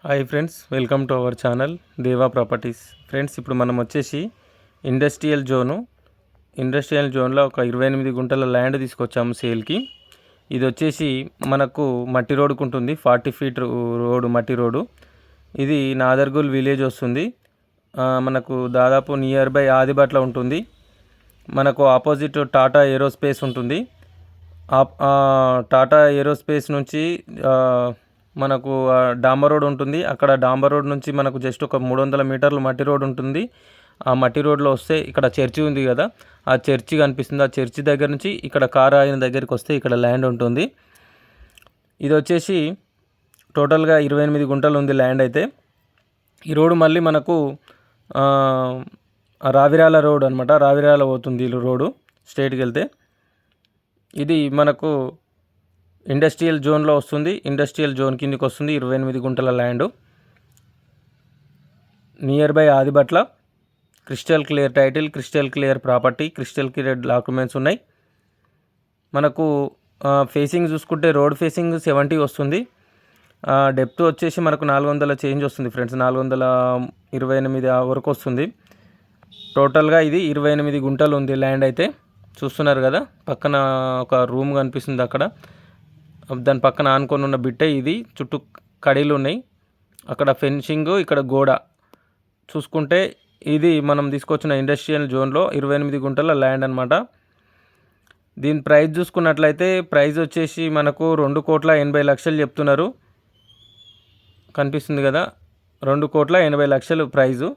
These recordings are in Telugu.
Hi friends, welcome to our channel దేవా ప్రాపర్టీస్. ఫ్రెండ్స్, ఇప్పుడు మనం వచ్చేసి ఇండస్ట్రియల్ జోన్లో ఒక 28 గుంటల ల్యాండ్ తీసుకొచ్చాము సేల్కి. ఇది వచ్చేసి మనకు మట్టి రోడ్డుకు ఉంటుంది, 40 ఫీట్ రోడ్డు, మట్టి రోడ్డు. ఇది నాదర్గుల్ విలేజ్ వస్తుంది. మనకు దాదాపు నియర్ బై ఆదిబట్ల ఉంటుంది. మనకు ఆపోజిట్ టాటా ఏరోస్పేస్ ఉంటుంది. టాటా ఏరోస్పేస్ నుంచి మనకు డాంబర్ రోడ్ ఉంటుంది. అక్కడ డాంబర్ రోడ్ నుంచి మనకు జస్ట్ ఒక 300 మీటర్లు మట్టి రోడ్ ఉంటుంది. ఆ మట్టి రోడ్లో వస్తే ఇక్కడ చర్చి ఉంది కదా, ఆ చర్చి కనిపిస్తుంది. ఆ చర్చి దగ్గర నుంచి ఇక్కడ కార్ ఆయన దగ్గరికి వస్తే ఇక్కడ ల్యాండ్ ఉంటుంది. ఇది వచ్చేసి టోటల్గా 28 గుంటలు ఉంది ల్యాండ్. అయితే ఈ రోడ్డు మళ్ళీ మనకు రావిరాల రోడ్ అనమాట. రావిరాల పోతుంది రోడ్డు స్ట్రైట్కి వెళ్తే. ఇది మనకు ఇండస్ట్రియల్ జోన్లో వస్తుంది. ఇండస్ట్రియల్ జోన్ కిందకి వస్తుంది. 28 గుంటల land, near by Adibatla. Crystal clear title, crystal clear property, crystal clear documents ఉన్నాయి. మనకు ఫేసింగ్ చూసుకుంటే రోడ్ ఫేసింగ్ 70 వస్తుంది. డెప్త్ వచ్చేసి మనకు 400 చేంజ్ వస్తుంది ఫ్రెండ్స్, 428 వరకు వస్తుంది. టోటల్గా ఇది 28 గుంటలు ఉంది ల్యాండ్. అయితే చూస్తున్నారు కదా, పక్కన ఒక రూమ్ కనిపిస్తుంది. అక్కడ దాని పక్కన ఆనుకొని ఉన్న బిట్టే ఇది. చుట్టూ కడీలు ఉన్నాయి. అక్కడ ఫెన్సింగ్, ఇక్కడ గోడ చూసుకుంటే ఇది మనం తీసుకొచ్చిన ఇండస్ట్రియల్ జోన్లో 28 గుంటల ల్యాండ్ అనమాట. దీని ప్రైస్ చూసుకున్నట్లయితే ప్రైస్ వచ్చేసి మనకు 2,80,00,000 చెప్తున్నారు. కనిపిస్తుంది కదా, 2,80,00,000 ప్రైజు.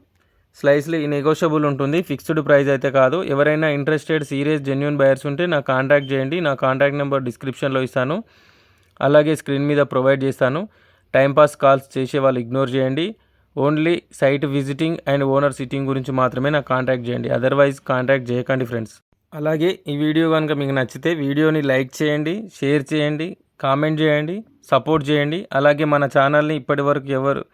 స్లైస్లీ నెగోషియబుల్ ఉంటుంది, ఫిక్స్డ్ ప్రైస్ అయితే కాదు. ఎవరైనా ఇంట్రెస్టెడ్ సీరియస్ జెన్యూన్ బయర్స్ ఉంటే నాకు కాంటాక్ట్ చేయండి. నా కాంటాక్ట్ నెంబర్ డిస్క్రిప్షన్లో ఇస్తాను, అలాగే స్క్రీన్ మీద ప్రొవైడ్ చేస్తాను. టైంపాస్ కాల్స్ చేసే వాళ్ళు ఇగ్నోర్ చేయండి. Only site visiting and owner sitting గురించి మాత్రమే నాకు కాంటాక్ట్ చేయండి, అదర్వైజ్ కాంటాక్ట్ చేయకండి ఫ్రెండ్స్. అలాగే ఈ వీడియో కనుక మీకు నచ్చితే వీడియోని లైక్ చేయండి, షేర్ చేయండి, కామెంట్ చేయండి, సపోర్ట్ చేయండి. అలాగే మన ఛానల్ని ఇప్పటి వరకు ఎవరు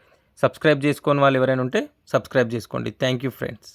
సబ్స్క్రైబ్ చేసుకోని వాళ్ళు ఎవరైనా ఉంటే సబ్స్క్రైబ్ చేసుకోండి. Thank you friends.